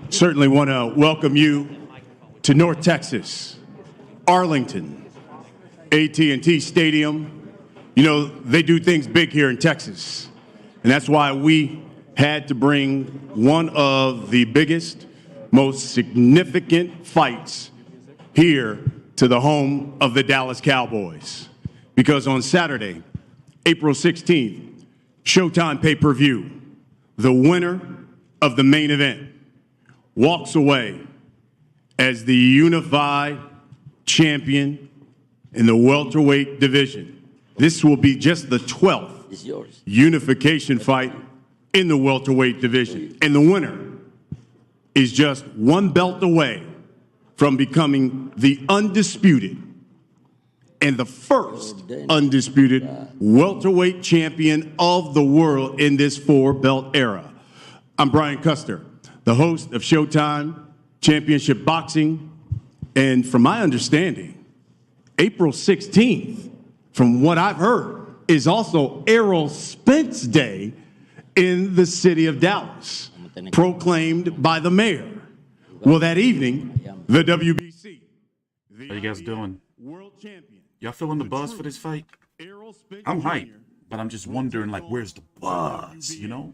Certainly want to welcome you to North Texas, Arlington, AT&T Stadium. You know, they do things big here in Texas, and that's why we had to bring one of the biggest, most significant fights here to the home of the Dallas Cowboys. Because on Saturday, April 16th, Showtime pay-per-view, the winner of the main event walks away as the unified champion in the welterweight division. This will be just the 12th unification fight in the welterweight division. And the winner is just one belt away from becoming the undisputed and the first undisputed welterweight champion of the world in this four-belt era. I'm Brian Custer, the host of Showtime Championship Boxing, and from my understanding, April 16th, from what I've heard, is also Errol Spence Day in the city of Dallas, proclaimed by the mayor. Well, that evening, the WBC, How you guys doing? world champion, Y'all feeling the buzz for this fight? I'm hyped, but I'm just wondering, like, where's the buzz, you know?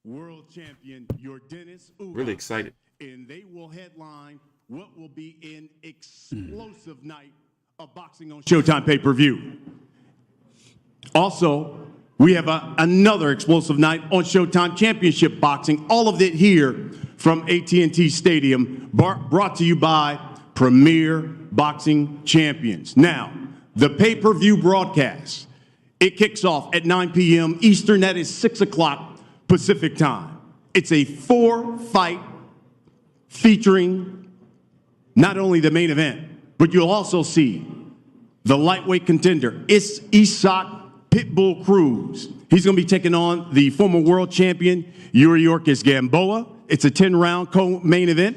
World champion Yordenis Ugas. Really excited. And they will headline what will be an explosive night of boxing on Showtime pay-per-view. Also, we have another explosive night on Showtime Championship Boxing. All of it here from AT&T Stadium, brought to you by Premier Boxing Champions. Now, the pay-per-view broadcast, it kicks off at 9 p.m. Eastern. That is 6 o'clock Pacific time. It's a 4-fight featuring not only the main event, but you'll also see the lightweight contender, Isaac Pitbull Cruz. He's going to be taking on the former world champion, Yuriorkis Gamboa. It's a 10-round co-main event.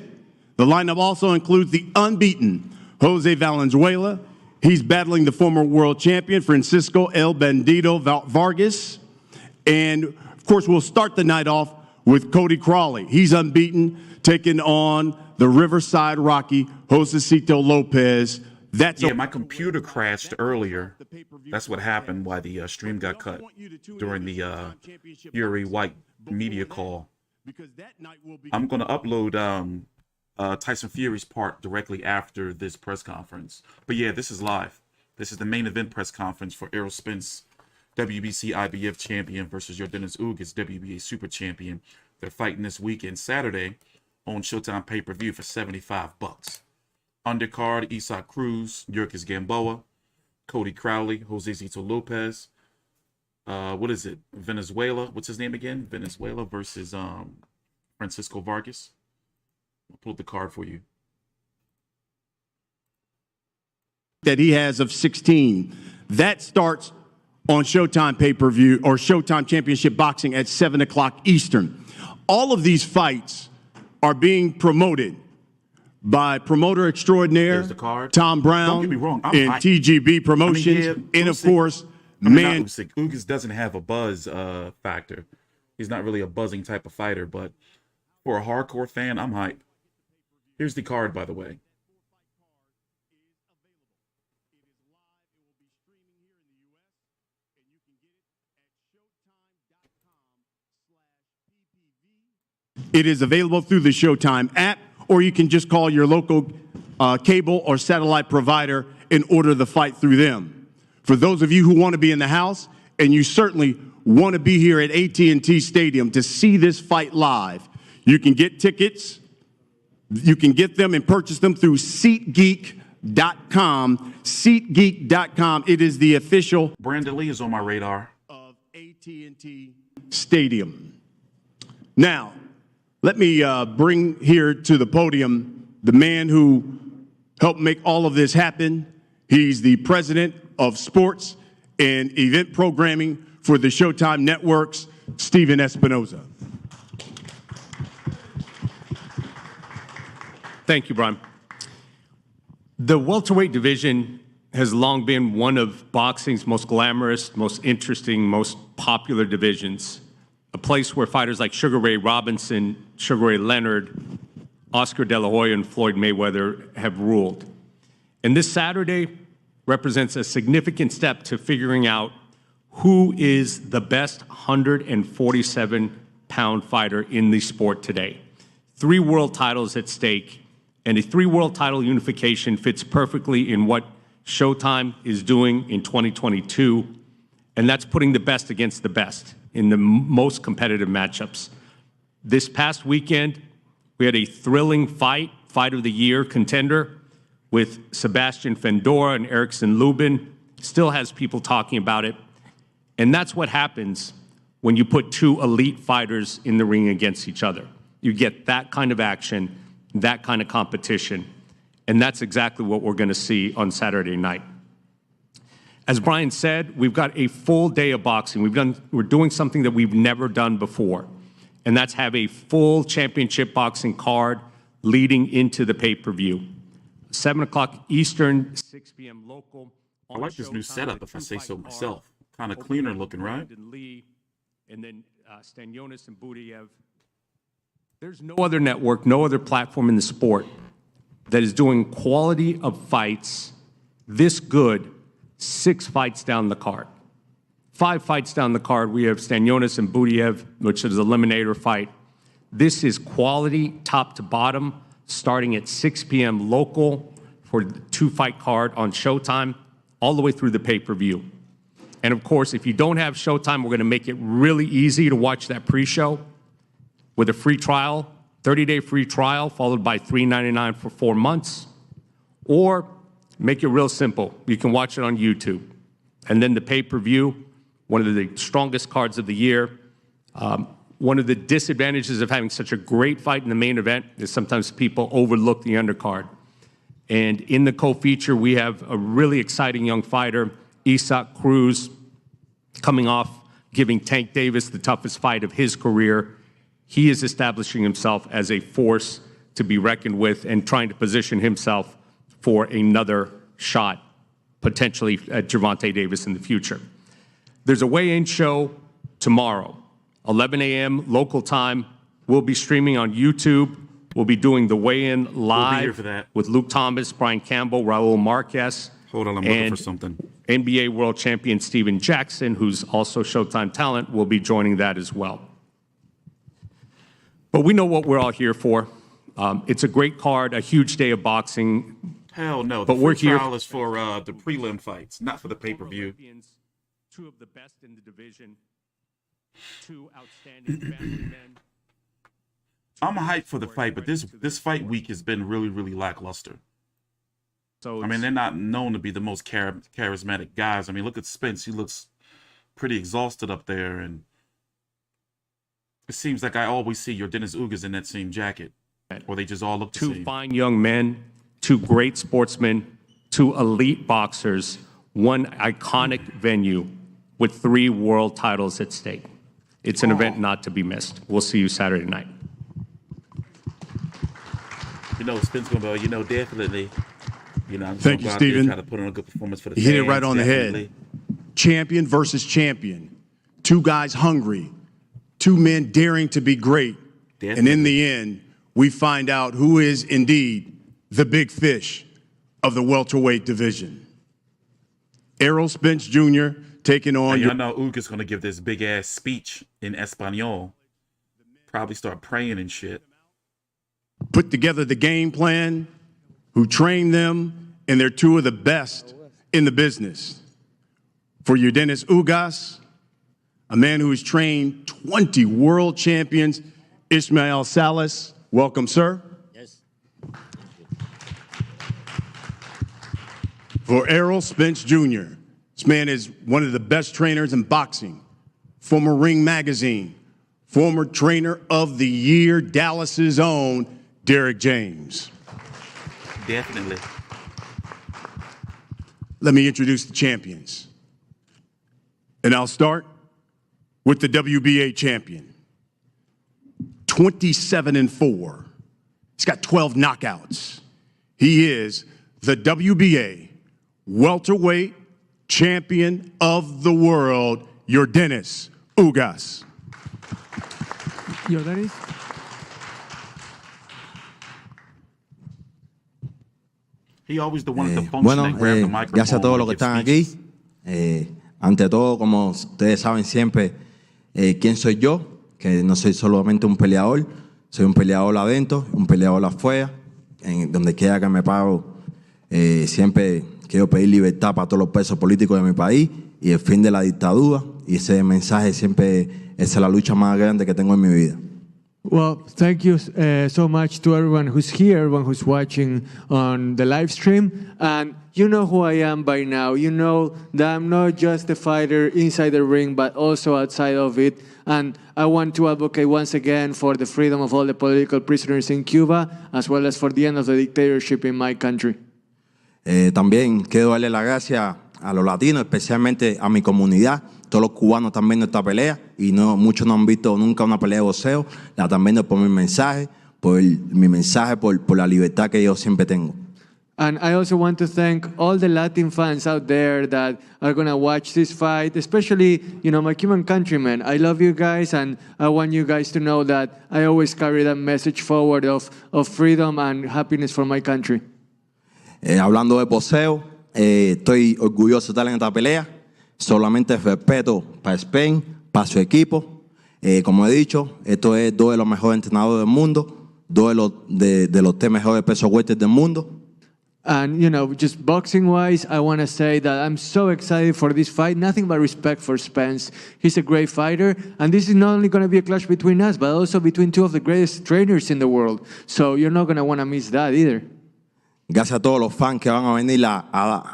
The lineup also includes the unbeaten Jose Valenzuela. He's battling the former world champion, Francisco El Bandito Vargas. And, of course, we'll start the night off with Cody Crowley. He's unbeaten, taking on the Riverside Rocky, Josesito Lopez. Yeah, my computer crashed earlier. That's what happened, why the stream got cut during the Whyte media call. I'm going to upload Tyson Fury's part directly after this press conference. But yeah, this is live. This is the main event press conference for Errol Spence, WBC IBF champion, versus Yordenis Ugas, WBA super champion. They're fighting this weekend, Saturday, on Showtime pay-per-view for $75. Undercard, Isaac Cruz, Yuriorkis Gamboa, Cody Crowley, Josesito Lopez. What is it? Venezuela. What's his name again? Venezuela versus Francisco Vargas. I'll pull up the card for you. That he has of 16. That starts on Showtime pay-per-view or Showtime Championship Boxing at 7 o'clock Eastern. All of these fights are being promoted by promoter extraordinaire Tom Brown. Don't get me wrong, and TGB Promotions. And of course, Ugas doesn't have a buzz factor. He's not really a buzzing type of fighter, but for a hardcore fan, I'm hyped. Here's the card, by the way. It is available through the Showtime app, or you can just call your local cable or satellite provider and order the fight through them. For those of you who want to be in the house, and you certainly want to be here at AT&T Stadium to see this fight live, you can get tickets. You can get them and purchase them through SeatGeek.com. SeatGeek.com. It is the official Brandun Lee is on my radar of AT&T Stadium. Now, let me bring here to the podium the man who helped make all of this happen. He's the president of sports and event programming for the Showtime Networks, Stephen Espinoza. Thank you, Brian. The welterweight division has long been one of boxing's most glamorous, most interesting, most popular divisions. A place where fighters like Sugar Ray Robinson, Sugar Ray Leonard, Oscar De La Hoya and Floyd Mayweather have ruled. And this Saturday represents a significant step to figuring out who is the best 147-pound fighter in the sport today. 3 world titles at stake, and a 3 world title unification fits perfectly in what Showtime is doing in 2022, and that's putting the best against the best in the most competitive matchups. This past weekend, we had a thrilling fight of the year contender with Sebastian Fendora and Erickson Lubin. Still has people talking about it. And that's what happens when you put 2 elite fighters in the ring against each other. You get that kind of action, that kind of competition. And that's exactly what we're going to see on Saturday night. As Brian said, we've got a full day of boxing. We're doing something that we've never done before, and that's have a full championship boxing card leading into the pay-per-view. 7 o'clock Eastern, 6 p.m. local. I like this new setup, if I say so myself. Kind of cleaner looking, right? And then Stanionis and Butaev. There's no other network, no other platform in the sport that is doing quality of fights this good 6 fights down the card. 5 fights down the card, we have Stanionis and Butaev, which is an eliminator fight. This is quality top to bottom, starting at 6 p.m. local for the 2-fight card on Showtime, all the way through the pay-per-view. And of course, if you don't have Showtime, we're going to make it really easy to watch that pre-show with a free trial, 30-day free trial, followed by $3.99 for 4 months. Or make it real simple. You can watch it on YouTube. And then the pay-per-view, one of the strongest cards of the year. One of the disadvantages of having such a great fight in the main event is sometimes people overlook the undercard. And in the co-feature, we have a really exciting young fighter, Isaac Cruz, coming off giving Tank Davis the toughest fight of his career. He is establishing himself as a force to be reckoned with and trying to position himself for another shot, potentially at Gervonta Davis in the future. There's a weigh-in show tomorrow, 11 a.m. local time. We'll be streaming on YouTube. We'll be doing the weigh-in live We'll be here for that. with Luke Thomas, Brian Campbell, Raul Marquez. Hold on, I'm looking for something. NBA world champion Steven Jackson, who's also Showtime talent, will be joining that as well. But we know what we're all here for. It's a great card, a huge day of boxing. Hell no. But The we're free here. trial is for the prelim fights, not for the pay-per-view. 2 of the best in the division, 2 outstanding family men. I'm hyped for the fight, but this fight week has been really, really lackluster. So I mean, they're not known to be the most charismatic guys. I mean, look at Spence. He looks pretty exhausted up there, and it seems like I always see Yordenis Ugas in that same jacket, or they just all look the 2 same. fine young men, 2 great sportsmen, 2 elite boxers, 1 iconic venue with 3 world titles at stake. It's an event not to be missed. We'll see you Saturday night. You know, Spence gonna be, definitely. I'm Thank you, Steven. Try to put on a good performance for the You hit it fans, right on the definitely. head. Champion versus champion. 2 guys hungry. 2 men daring to be great. Definitely. And in the end, we find out who is indeed the big fish of the welterweight division. Errol Spence Jr. taking on... Y'all know Ugas gonna give this big-ass speech in Espanol. Probably start praying and shit. Put together the game plan, who trained them, and they're 2 of the best in the business. For Yordenis Ugas, a man who has trained 20 world champions, Ismael Salas. Welcome, sir. Yes. For Errol Spence Jr., this man is one of the best trainers in boxing, former Ring Magazine, former trainer of the year, Dallas's own Derek James. Definitely. Let me introduce the champions. And I'll start with the WBA champion. 27-4. He's got 12 knockouts. He is the WBA welterweight champion of the world, Yordenis Ugas. Yordenis. He always the one at the function Bueno, that grabbed the microphone. gracias a todos los que when he están gives aquí. Ante todo, como ustedes saben siempre, quién soy yo, que no soy solamente un peleador, soy un peleador adentro, un peleador afuera, en donde quiera que me paro, siempre quiero pedir libertad para todos los presos políticos de mi país y el fin de la dictadura, y ese mensaje siempre es la lucha más grande que tengo en mi vida. Well, thank you so much to everyone who's here, everyone who's watching on the live stream. And you know who I am by now. You know that I'm not just a fighter inside the ring, but also outside of it. And I want to advocate once again for the freedom of all the political prisoners in Cuba, as well as for the end of the dictatorship in my country. También quiero darle las gracias a los latinos, especialmente a mi comunidad. Todos los cubanos están viendo esta pelea y muchos no han visto nunca una pelea de boxeo. La están viendo por mi mensaje, por la libertad que yo siempre tengo. And I also want to thank all the Latin fans out there that are going to watch this fight, especially, my Cuban countrymen. I love you guys, and I want you guys to know that I always carry that message forward of freedom and happiness for my country. Hablando de boxeo, estoy orgulloso de estar en esta pelea. Solamente respeto para Spence, para su equipo. Como he dicho, esto es dos de los mejores entrenadores del mundo, dos de los 3 mejores pesos welter del mundo. And, just boxing-wise, I want to say that I'm so excited for this fight. Nothing but respect for Spence. He's a great fighter. And this is not only going to be a clash between us, but also between 2 of the greatest trainers in the world. So you're not going to want to miss that either. Gracias a todos los fans que van a venir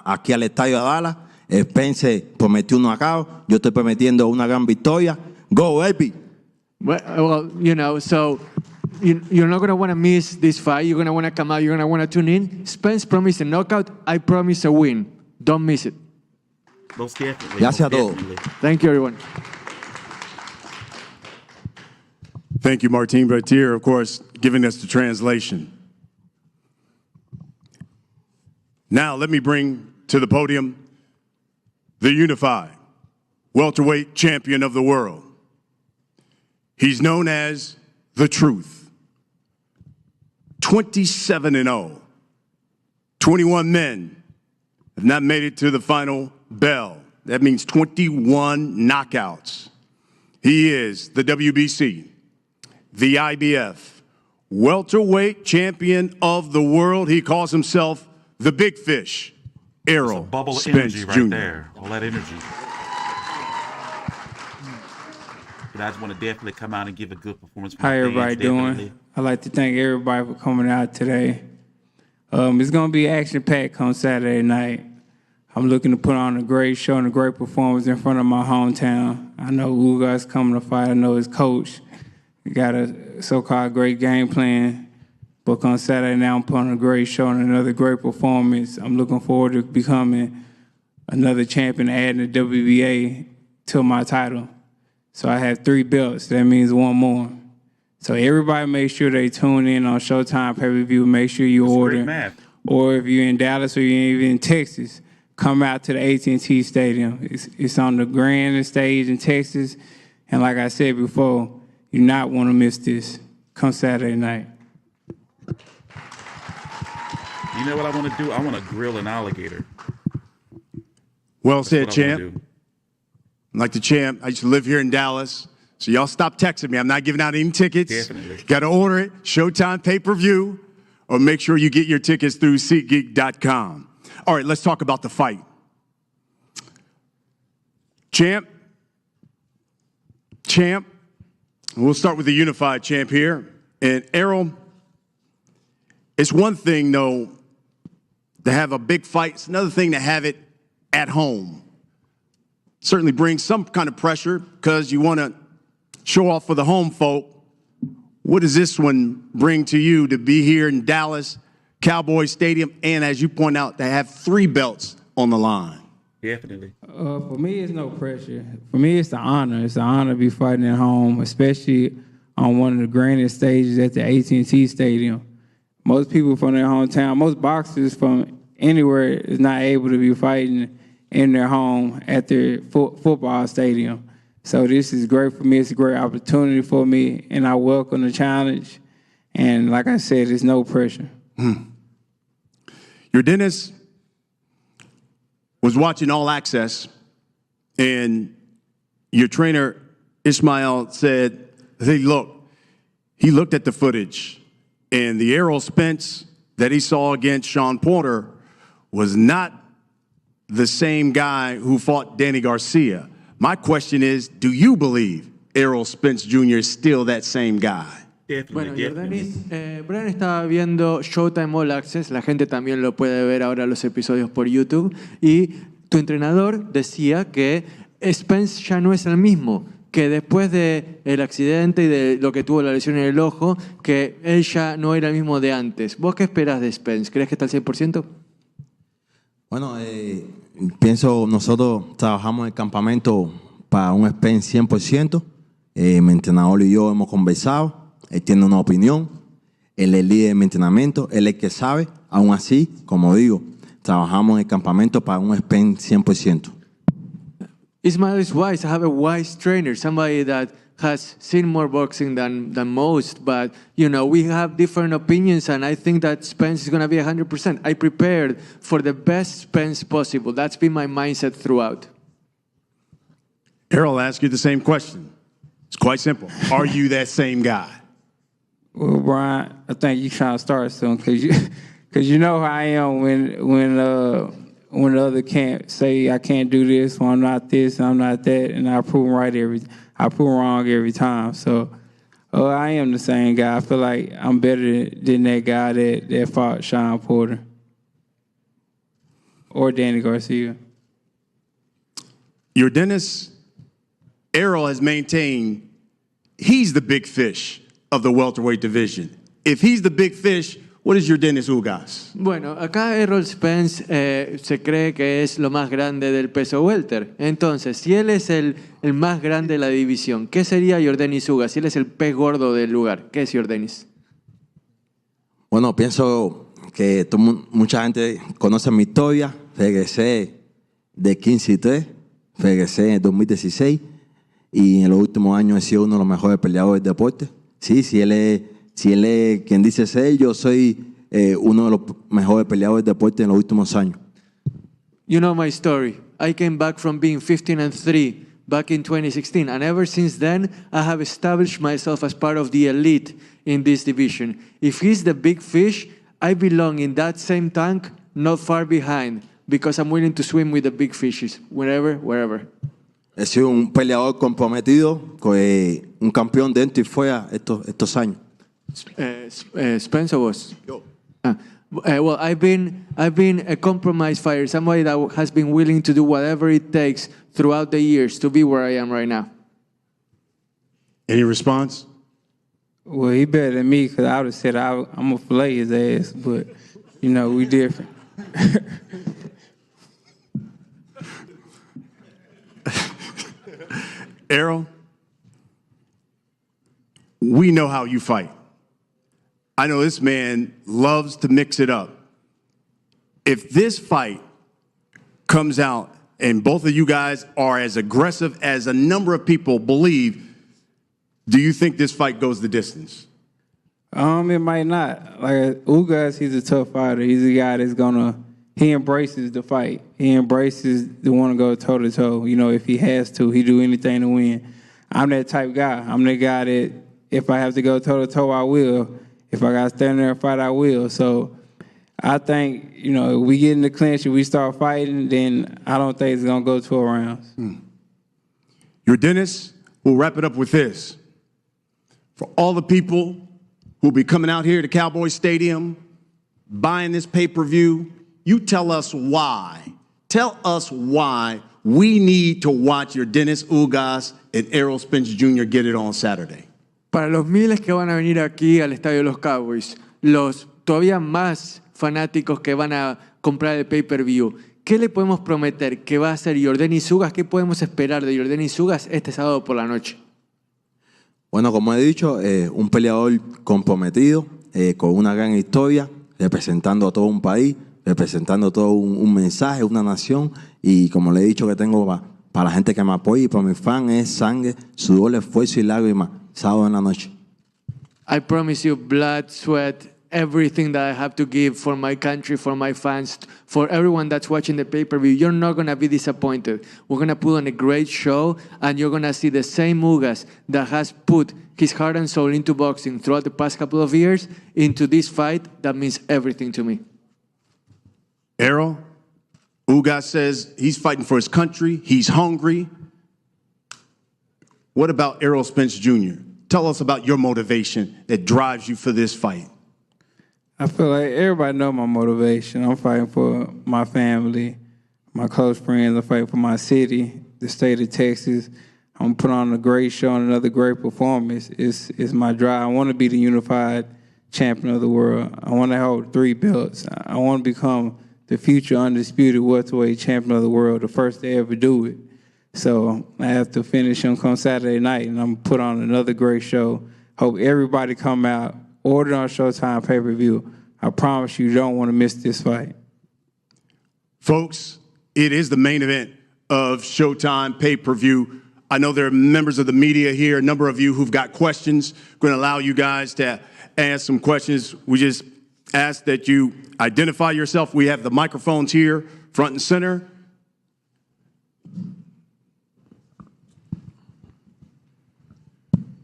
aquí al estadio de Dallas. Spence prometió uno acá. Yo estoy prometiendo una gran victoria. Go, baby! Well, so you're not going to want to miss this fight. You're going to want to come out. You're going to want to tune in. Spence promised a knockout. I promise a win. Don't miss it. Most definitely. Gracias a todos. Thank you, everyone. Thank you, Martin Bertier, of course, giving us the translation. Now, let me bring to the podium the unified welterweight champion of the world. He's known as The Truth. 27-0. 21 men have not made it to the final bell. That means 21 knockouts. He is the WBC, the IBF, welterweight champion of the world. He calls himself the Big Fish, Errol bubble of Spence energy Jr. right there. All that energy. But I just want to definitely come out and give a good performance. How everybody doing? I'd like to thank everybody for coming out today. It's going to be action-packed come Saturday night. I'm looking to put on a great show and a great performance in front of my hometown. I know Ugas coming to fight. I know his coach. We got a so-called great game plan. But on Saturday now, I'm putting on a great show and another great performance. I'm looking forward to becoming another champion, adding the WBA to my title. So I have 3 belts. That means 1 more. So everybody make sure they tune in on Showtime pay-per-view. Make sure you order. Or if you're in Dallas or you're even in Texas, come out to the AT&T Stadium. It's on the grandest stage in Texas. And like I said before, you not want to miss this. Come Saturday night. You know what I want to do? I want to grill an alligator. Well said, champ. Like the champ, I used to live here in Dallas. So y'all stop texting me. I'm not giving out any tickets. Definitely. Got to order it, Showtime pay-per-view, or make sure you get your tickets through SeatGeek.com. All right, let's talk about the fight. Champ. We'll start with the unified champ here. And Errol, it's one thing, though, to have a big fight. It's another thing to have it at home. Certainly brings some kind of pressure because you want to show off for the home folk. What does this one bring to you to be here in Dallas, Cowboy Stadium, and as you point out, to have 3 belts on the line? Definitely. For me, it's no pressure. For me, it's an honor. It's an honor to be fighting at home, especially on one of the grandest stages at the AT&T Stadium. Most people from their hometown, most boxers from anywhere is not able to be fighting in their home at their football stadium. So this is great for me. It's a great opportunity for me, and I welcome the challenge. And like I said, there's no pressure. Yordenis was watching All Access, and your trainer, Ismail, said, hey, look, he looked at the footage, and the Errol Spence that he saw against Sean Porter was not the same guy who fought Danny Garcia. My question is, do you believe Errol Spence Jr. is still that same guy? Bueno, Yordenis, Brian estaba viendo Showtime All Access, la gente también lo puede ver ahora los episodios por YouTube, y tu entrenador decía que Spence ya no es el mismo, que después del accidente y de lo que tuvo la lesión en el ojo, que él ya no era el mismo de antes. ¿Vos qué esperás de Spence? ¿Crees que está al 100%? Bueno, pienso nosotros trabajamos en el campamento para un Spence 100%. Mi entrenador y yo hemos conversado. Él tiene una opinión, él es el líder de mi entrenamiento, él es el que sabe. Aún así, como digo, trabajamos en el campamento para un Spence 100%. Ismail is wise. I have a wise trainer, somebody that has seen more boxing than most, but we have different opinions, and I think that Spence is going to be 100%. I prepared for the best Spence possible. That's been my mindset throughout. Errol asked you the same question. It's quite simple. Are you that same guy? Well, Brian, I think you trying to start soon because you know how I am when the other can't say I can't do this, or I'm not this, and I'm not that, and I prove wrong every time. So I am the same guy. I feel like I'm better than that guy that fought Sean Porter or Danny Garcia. Yordenis, Errol has maintained he's the big fish of the welterweight division. If he's the big fish, what is Yordenis Ugas? Bueno, acá Errol Spence se cree que es lo más grande del peso welter. Entonces, si él es el más grande de la división, ¿qué sería Yordenis Ugas? Si él es el pez gordo del lugar, ¿qué es Yordenis? Bueno, pienso que mucha gente conoce mi historia. Regresé de 15-3, regresé en 2016 y en los últimos años he sido uno de los mejores peleadores del deporte. Sí, si él es quien dice ser, yo soy uno de los mejores peleadores de deporte en los últimos años. You know my story. I came back from being 15-3 back in 2016, and ever since then, I have established myself as part of the elite in this division. If he's the big fish, I belong in that same tank, not far behind, because I'm willing to swim with the big fishes, wherever. He sido un peleador comprometido, un campeón dentro y fuera estos años. Spence was. Well, I've been a compromise fighter, somebody that has been willing to do whatever it takes throughout the years to be where I am right now. Any response? Well, he better than me because I would have said I'm going to fillet his ass, but, we different. Errol, we know how you fight. I know this man loves to mix it up. If this fight comes out and both of you guys are as aggressive as a number of people believe, do you think this fight goes the distance? It might not. Like Ugas, he's a tough fighter. He's a guy that's he embraces the fight. He embraces the want to go toe-to-toe. If he has to, he do anything to win. I'm that type guy. I'm the guy that if I have to go toe-to-toe, I will. If I got to stand there and fight, I will. So I think, if we get in the clinch and we start fighting, then I don't think it's going to go 12 rounds. Yordenis, we'll wrap it up with this. For all the people who'll be coming out here to Cowboy Stadium, buying this pay-per-view, you tell us why. Tell us why we need to watch Yordenis Ugas and Errol Spence Jr. get it on Saturday. Para los miles que van a venir aquí al Estadio de los Cowboys, los todavía más fanáticos que van a comprar el pay-per-view, ¿qué le podemos prometer que va a hacer Yordenis Ugas? ¿Qué podemos esperar de Yordenis Ugas este sábado por la noche? Bueno, como he dicho, un peleador comprometido, con una gran historia, representando a todo un país, representando todo un mensaje, una nación, y como le he dicho que tengo para la gente que me apoya y para mis fans es sangre, sudor, esfuerzo y lágrimas, sábado en la noche. I promise you blood, sweat, everything that I have to give for my country, for my fans, for everyone that's watching the pay-per-view. You're not going to be disappointed. We're going to put on a great show, and you're going to see the same Ugas that has put his heart and soul into boxing throughout the past couple of years into this fight that means everything to me. Errol, Ugas says he's fighting for his country. He's hungry. What about Errol Spence Jr.? Tell us about your motivation that drives you for this fight. I feel like everybody know my motivation. I'm fighting for my family, my close friends. I'm fighting for my city, the state of Texas. I'm putting on a great show and another great performance. It's my drive. I want to be the unified champion of the world. I want to hold 3 belts. I want to become the future undisputed welterweight champion of the world, the first to ever do it. So I have to finish on come Saturday night, and I'm put on another great show. Hope everybody come out. Order on Showtime pay-per-view. I promise you don't want to miss this fight. Folks, it is the main event of Showtime pay-per-view. I know there are members of the media here, a number of you who've got questions. Going to allow you guys to ask some questions. We just ask that you identify yourself. We have the microphones here, front and center.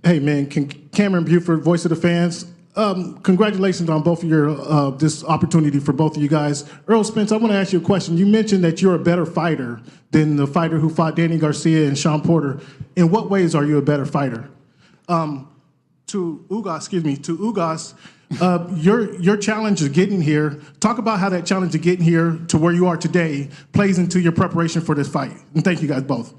Hey, man, Cameron Buford, Voice of the Fans. Congratulations on both of your this opportunity for both of you guys. Errol Spence, I want to ask you a question. You mentioned that you're a better fighter than the fighter who fought Danny Garcia and Sean Porter. In what ways are you a better fighter? To Ugas, your challenge of getting here. Talk about how that challenge of getting here to where you are today plays into your preparation for this fight. And thank you guys both.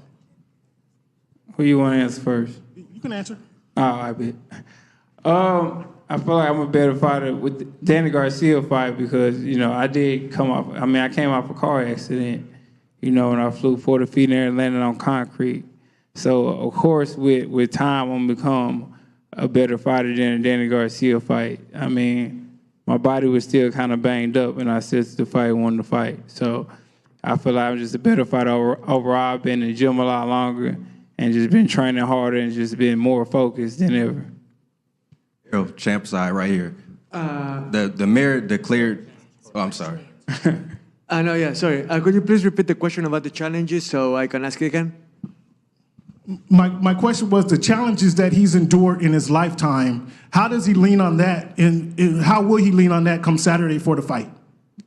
Who you want to answer first? You can answer. Oh, I bet. I feel like I'm a better fighter with the Danny Garcia fight because, you know, I came off a car accident, you know, and I flew 40 feet in there and landed on concrete. So, of course, with time, I'm going to become a better fighter than a Danny Garcia fight. I mean, my body was still kind of banged up, and I said to the fight, wanted to fight. So I feel like I'm just a better fighter overall. I've been in the gym a lot longer and just been training harder and just been more focused than ever. Errol, champ side right here. The mayor declared. Oh, I'm sorry. No, yeah, sorry. Could you please repeat the question about the challenges so I can ask it again? My question was the challenges that he's endured in his lifetime. How does he lean on that, and how will he lean on that come Saturday for the fight?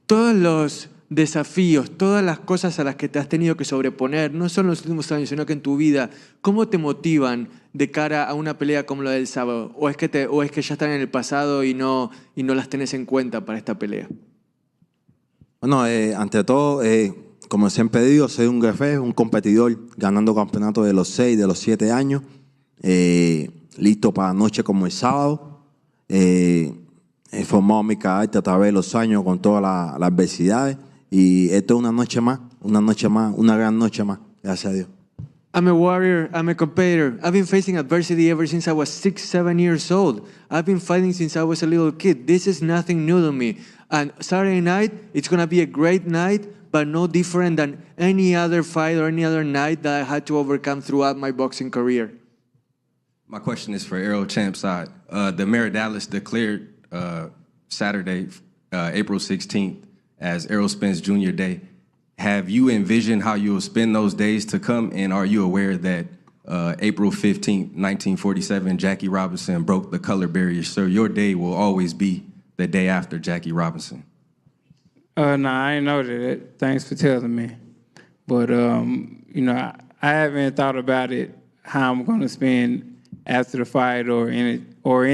Todos los desafíos, todas las cosas a las que te has tenido que sobreponer, no solo en los últimos años, sino que en tu vida, ¿cómo te motivan de cara a una pelea como la del sábado? ¿O es que ya están en el pasado y no las tenés en cuenta para esta pelea? Bueno, ante todo, como siempre digo, soy un guerrero, un competidor, ganando campeonatos de los 6, de los 7 años, listo para noche como el sábado. He formado mi carácter a través de los años con todas las adversidades. Y esto es una gran noche más, gracias a Dios. I'm a warrior, I'm a competitor. I've been facing adversity ever since I was 6, 7 years old. I've been fighting since I was a little kid. This is nothing new to me. And Saturday night, it's going to be a great night, but no different than any other fight or any other night that I had to overcome throughout my boxing career. My question is for Errol champ side. The mayor of Dallas declared Saturday, April 16th, as Errol Spence Jr. Day. Have you envisioned how you will spend those days to come, and are you aware that April 15th, 1947, Jackie Robinson broke the color barrier, so your day will always be the day after Jackie Robinson? No, I didn't know that. Thanks for telling me. But, you know, I haven't thought about it, how I'm going to spend after the fight or anything or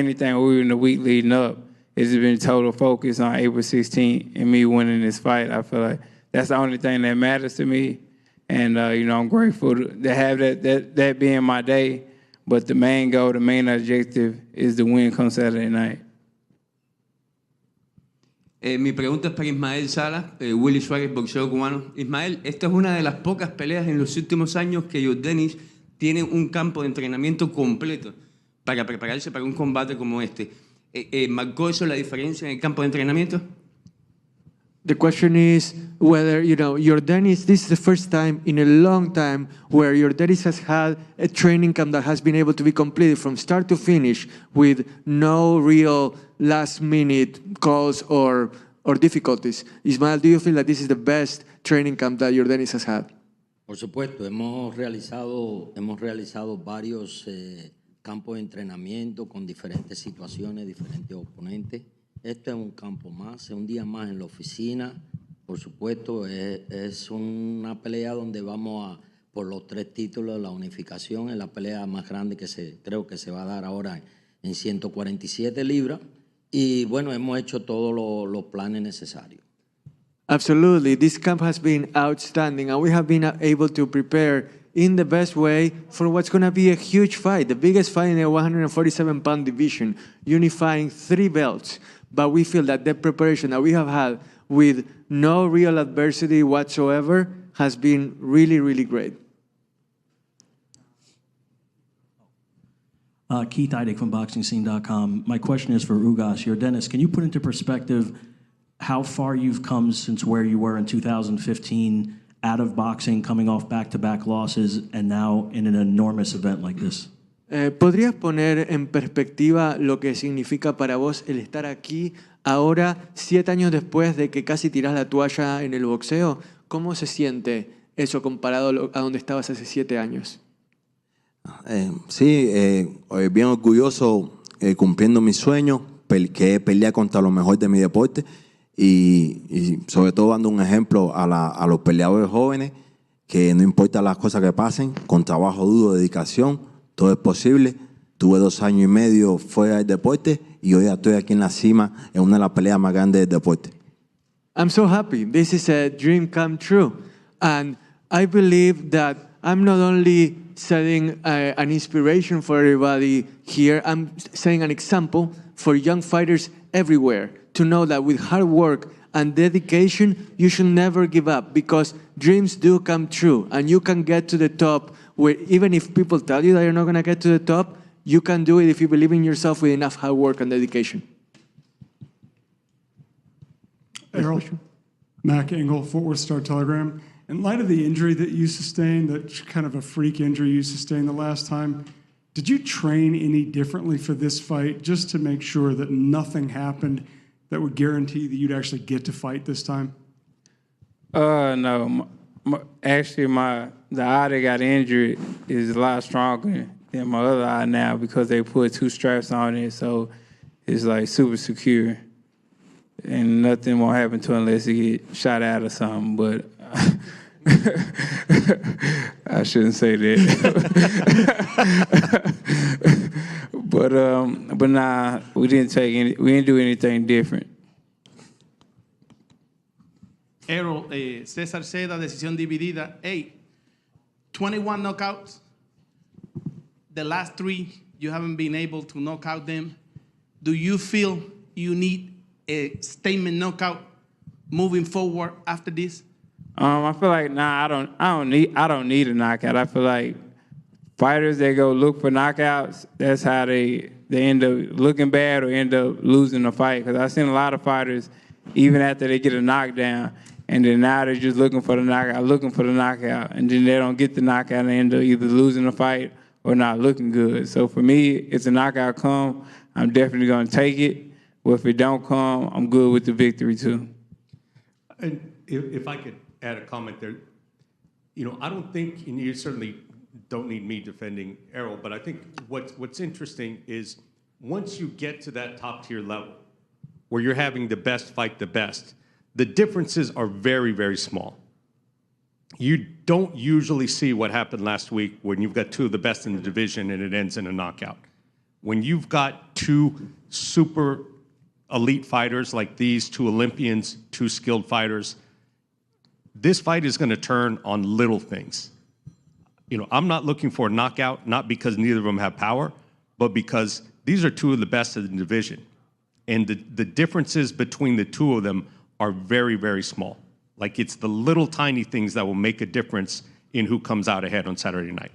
even the week leading up. It's been total focus on April 16th and me winning this fight. I feel like that's the only thing that matters to me. And, you know, I'm grateful to have that being my day. But the main goal, the main objective is the win come Saturday night. Mi pregunta es para Ismael Sala, Willy Suárez, boxeo cubano. Ismael, esta es una de las pocas peleas en los últimos años que Yordenis tiene un campo de entrenamiento completo para prepararse para un combate como este. ¿Marcó eso la diferencia en el campo de entrenamiento? The question is whether, you know, Yordenis, this is the first time in a long time where Yordenis has had a training camp that has been able to be completed from start to finish with no real last-minute calls or difficulties. Ismael, do you feel that this is the best training camp that Yordenis has had? Por supuesto, hemos realizado varios campos de entrenamiento con diferentes situaciones, diferentes oponentes. Este es un campo más, es un día más en la oficina. Por supuesto, es una pelea donde vamos por los 3 títulos, la unificación, es la pelea más grande que creo que se va a dar ahora en 147 libras. Y bueno, hemos hecho todos los planes necesarios. Absolutely. This camp has been outstanding, and we have been able to prepare in the best way for what's going to be a huge fight, the biggest fight in the 147-pound division, unifying 3 belts. But we feel that the preparation that we have had with no real adversity whatsoever has been really, really great. Keith Eidig from BoxingScene.com. My question is for Ugas. Yordenis, can you put into perspective how far you've come since where you were in 2015 out of boxing, coming off back-to-back losses, and now in an enormous event like this? ¿Podrías poner en perspectiva lo que significa para vos el estar aquí ahora, 7 años después de que casi tirás la toalla en el boxeo? ¿Cómo se siente eso comparado a donde estabas hace 7 años? Sí, bien orgulloso cumpliendo mis sueños, que es pelear contra lo mejor de mi deporte y sobre todo dando un ejemplo a los peleadores jóvenes que no importa las cosas que pasen, con trabajo duro, dedicación, todo es posible. Tuve 2 años y medio fuera del deporte y hoy estoy aquí en la cima en una de las peleas más grandes del deporte. I'm so happy. This is a dream come true. And I believe that I'm not only setting an inspiration for everybody here, I'm setting an example for young fighters everywhere to know that with hard work and dedication, you should never give up because dreams do come true and you can get to the top where even if people tell you that you're not going to get to the top, you can do it if you believe in yourself with enough hard work and dedication. Errol, Mac Engel, Fort Worth Star-Telegram. In light of the injury that you sustained, that kind of a freak injury you sustained the last time, did you train any differently for this fight just to make sure that nothing happened that would guarantee that you'd actually get to fight this time? No. Actually, the eye that got injured is a lot stronger than my other eye now because they put 2 straps on it, so it's like super secure. And nothing won't happen to it unless he get shot out or something, but I shouldn't say that. but nah, we didn't do anything different. Errol, César Seda, decisión dividida. Hey, 21 knockouts. The last 3, you haven't been able to knock out them. Do you feel you need a statement knockout moving forward after this? I feel like I don't need a knockout. I feel like fighters that go look for knockouts, that's how they end up looking bad or end up losing the fight. Because I've seen a lot of fighters, even after they get a knockdown, and then now they're just looking for the knockout, and then they don't get the knockout and they end up either losing the fight or not looking good. So for me, if a knockout come, I'm definitely going to take it. Well, if it don't come, I'm good with the victory too. And if I could add a comment there, I don't think, and you certainly don't need me defending Errol, but I think what's interesting is once you get to that top tier level where you're having the best fight the best, the differences are very, very small. You don't usually see what happened last week when you've got 2 of the best in the division and it ends in a knockout. When you've got 2 super elite fighters like these, 2 Olympians, 2 skilled fighters, this fight is going to turn on little things. I'm not looking for a knockout, not because neither of them have power, but because these are 2 of the best in the division. And the differences between the 2 of them are very, very small. Like it's the little tiny things that will make a difference in who comes out ahead on Saturday night.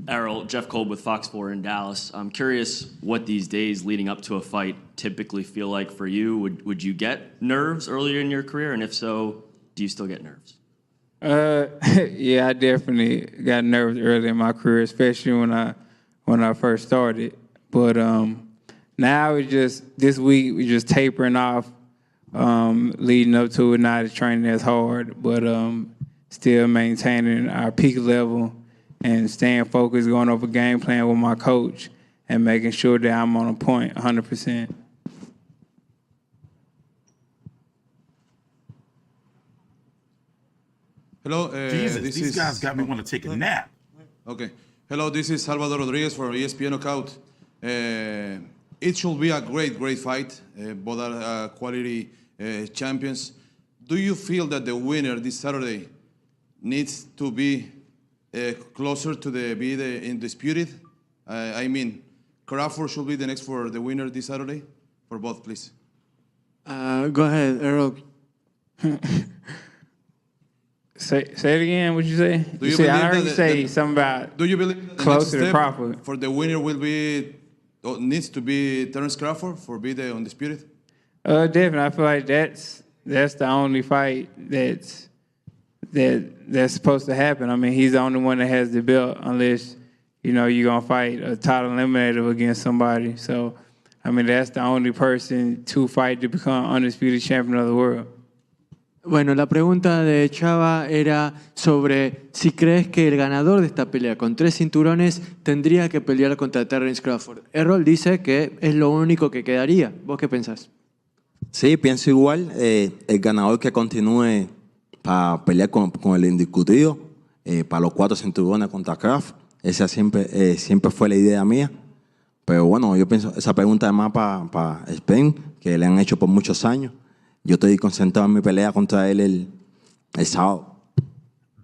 Errol, Jeff Kolb with Fox 4 in Dallas. I'm curious what these days leading up to a fight typically feel like for you. Would you get nerves earlier in your career? And if so, do you still get nerves? Yeah, I definitely got nervous early in my career, especially when I first started. But Now it's just this week we're just tapering off, leading up to it. Not training as hard, but still maintaining our peak level and staying focused, going over game plan with my coach, and making sure that I'm on a point 100%. Hello, Jesus, this these is, guys got me want to take a nap. Okay. Hello, this is Salvador Rodriguez for ESPN Knockout. It should be a great fight. Both are quality champions. Do you feel that the winner this Saturday needs to be closer to be the undisputed? I mean, Crawford should be the next for the winner this Saturday? For both, please. Go ahead, Errol. Say it again. What you say? Do you I believe heard that you say something about. Do you believe that the closer next to step Crawford for the winner will be or needs to be Terence Crawford for be the undisputed? Definitely. I feel like that's the only fight that's supposed to happen. I mean, he's the only one that has the belt, unless you're gonna fight a title eliminator against somebody. So, I mean, that's the only person to fight to become undisputed champion of the world. Bueno, la pregunta de Chava era sobre si crees que el ganador de esta pelea con 3 cinturones tendría que pelear contra Terence Crawford. Errol dice que es lo único que quedaría. ¿Vos qué pensás? Sí, pienso igual. El ganador que continúe para pelear con el indiscutido, para los 4 cinturones contra Crawford. Esa siempre fue la idea mía. Pero bueno, yo pienso, esa pregunta además para Spence, que le han hecho por muchos años. Yo estoy concentrado en mi pelea contra él el sábado.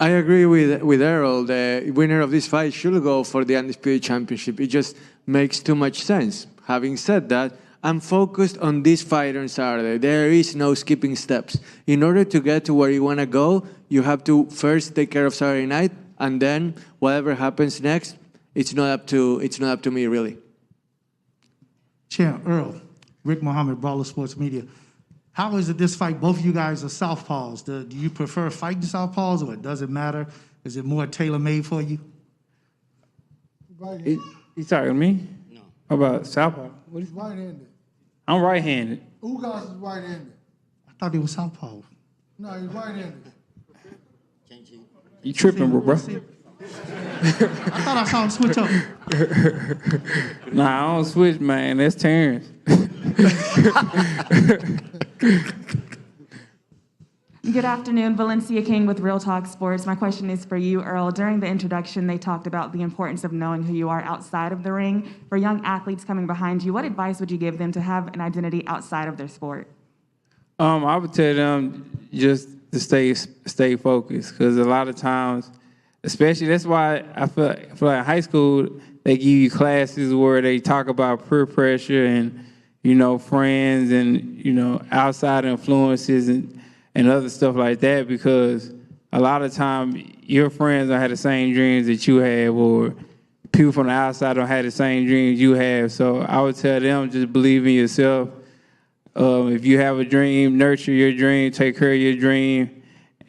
I agree with Errol. The winner of this fight should go for the Undisputed Championship. It just makes too much sense. Having said that, I'm focused on this fight on Saturday. There is no skipping steps. In order to get to where you want to go, you have to first take care of Saturday night, and then whatever happens next, it's not up to me, really. Champ, Earl, Rick Mohammed, Brawler Sports Media. How is it this fight, both of you guys are southpaws? Do you prefer fighting southpaws, or does it matter? Is it more tailor-made for you? You talking to me? No. How about southpaw? He's right-handed. I'm right-handed. Ugas is right-handed. I thought he was southpaw. No, he's right-handed. You tripping, bro. I thought I saw him switch up. Nah, I don't switch, man. That's Terrence. Good afternoon, Valencia King with Real Talk Sports. My question is for you, Earl. During the introduction, they talked about the importance of knowing who you are outside of the ring. For young athletes coming behind you, what advice would you give them to have an identity outside of their sport? I would tell them just to stay focused, because a lot of times, especially that's why I feel like in high school they give you classes where they talk about peer pressure and friends and outside influences and other stuff like that, because a lot of time your friends don't have the same dreams that you have, or people from the outside don't have the same dreams you have. So I would tell them, just believe in yourself. If you have a dream, nurture your dream, take care of your dream,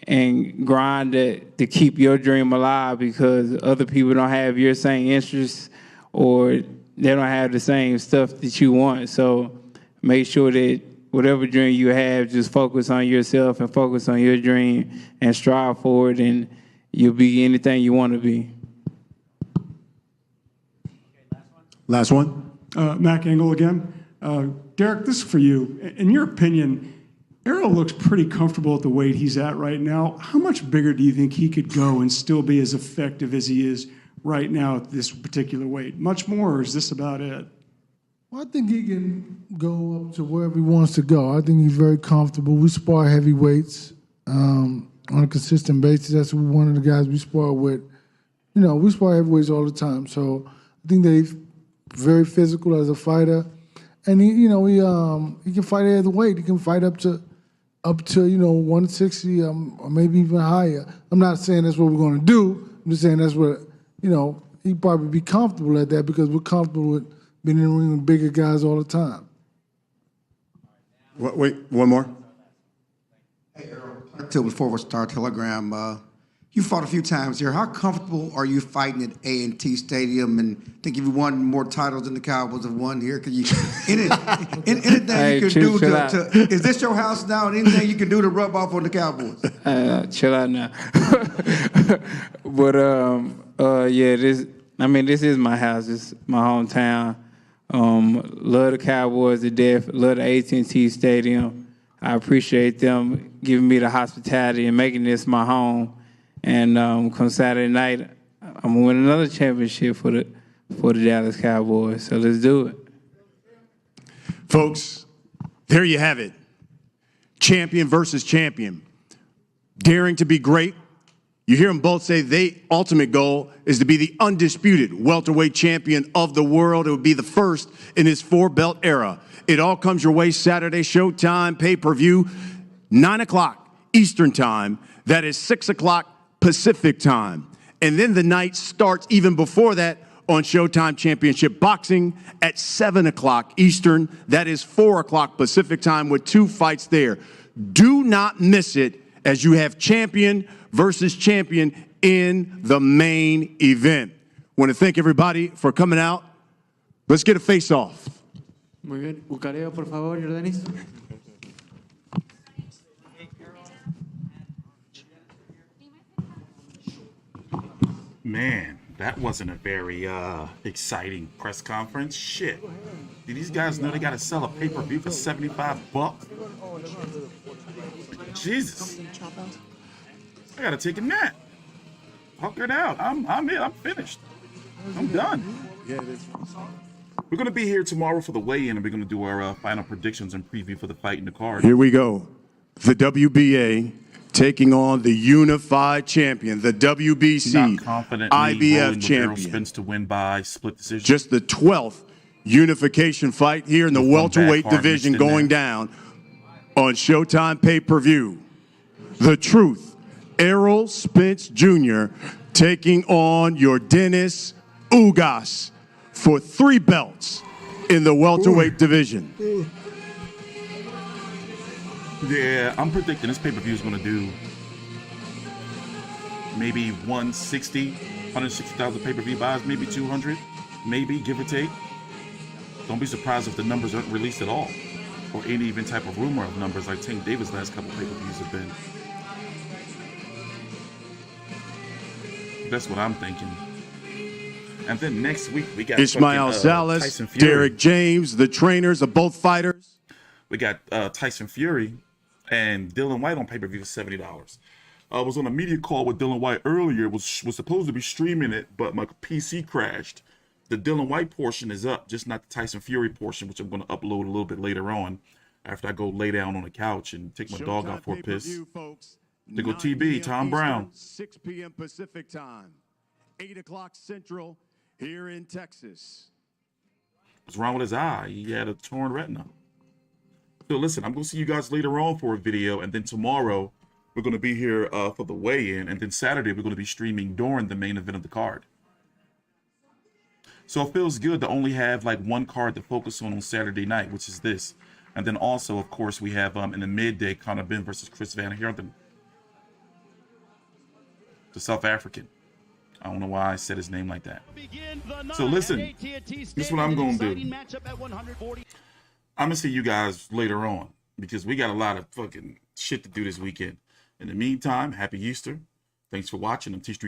and grind it to keep your dream alive, because other people don't have your same interests, or they don't have the same stuff that you want. So make sure that whatever dream you have, just focus on yourself and focus on your dream and strive for it, and you'll be anything you want to be. Last one. Mac Engel again. Derek, this is for you. In your opinion, Errol looks pretty comfortable at the weight he's at right now. How much bigger do you think he could go and still be as effective as he is right now at this particular weight? Much more, or is this about it? Well, I think he can go up to wherever he wants to go. I think he's very comfortable. We spar heavyweights on a consistent basis. That's one of the guys we spar with. We spar heavyweights all the time. So I think that he's very physical as a fighter. And he can fight at the weight. He can fight up to 160 or maybe even higher. I'm not saying that's what we're going to do. I'm just saying that's what, he'd probably be comfortable at that, because we're comfortable with being in the ring with bigger guys all the time. Wait, one more. Hey, Errol, until before we start Telegram, You fought a few times here. How comfortable are you fighting at A&T Stadium? And I think you've won more titles than the Cowboys have won here. Can you anything you can do to is this your house now? And anything you can do to rub off on the Cowboys? Chill out now. But yeah, this is my house. This is my hometown. Love the Cowboys to death. Love the AT&T Stadium. I appreciate them giving me the hospitality and making this my home. And come Saturday night, I'm gonna win another championship for the Dallas Cowboys. So let's do it. Folks, there you have it. Champion versus champion. Daring to be great. You hear them both say their ultimate goal is to be the undisputed welterweight champion of the world. It would be the first in his four-belt era. It all comes your way Saturday, Showtime, pay-per-view, 9 o'clock Eastern Time. That is 6 o'clock Pacific Time. And then the night starts even before that on Showtime Championship Boxing at 7 o'clock Eastern. That is 4 o'clock Pacific Time with 2 fights there. Do not miss it as you have champion versus champion in the main event. Want to thank everybody for coming out. Let's get a face-off. Muy bien. Bucareo, por favor, Yordenis. Man, that wasn't a very exciting press conference. Shit. Do these guys know they got to sell a pay-per-view for $75? Jesus. I got to take a nap. Hunkered out. I'm finished. I'm done. We're going to be here tomorrow for the weigh-in, and we're going to do our final predictions and preview for the fight in the card. Here we go. The WBA taking on the unified champion, the WBC Not confidently IBF champion. Errol Spence to win by split decision. Just the 12th unification fight here in the welterweight division going down on Showtime pay-per-view. The Truth, Errol Spence Jr. taking on Yordenis Ugas for 3 belts in the welterweight division. Yeah, I'm predicting this pay-per-view is going to do maybe 160,000 pay-per-view buys, maybe 200, maybe, give or take. Don't be surprised if the numbers aren't released at all, or any even type of rumor of numbers like Tank Davis' last couple pay-per-views have been. That's what I'm thinking. And then next week, we got Ismael Salas, Tyson Fury. Derek James, the trainers of both fighters. We got Tyson Fury and Dillian Whyte on pay-per-view for $70. I was on a media call with Dillian Whyte earlier. Was supposed to be streaming it, but my PC crashed. The Dillian Whyte portion is up, just not the Tyson Fury portion, which I'm going to upload a little bit later on after I go lay down on the couch and take my dog out for a piss. They go TB, Tom Brown. 6 p.m. Pacific time, 8 o'clock Central here in Texas. What's wrong with his eye? He had a torn retina. So listen, I'm going to see you guys later on for a video, and then tomorrow we're going to be here for the weigh-in, and then Saturday we're going to be streaming during the main event of the card. So it feels good to only have like one card to focus on Saturday night, which is this. And then also, of course, we have in the midday Conor Ben versus Cryz Van Herden, the South African. I don't know why I said his name like that. So listen, this is what I'm going to do. I'm going to see you guys later on because we got a lot of fucking shit to do this weekend. In the meantime, happy Easter. Thanks for watching. I'm T Street.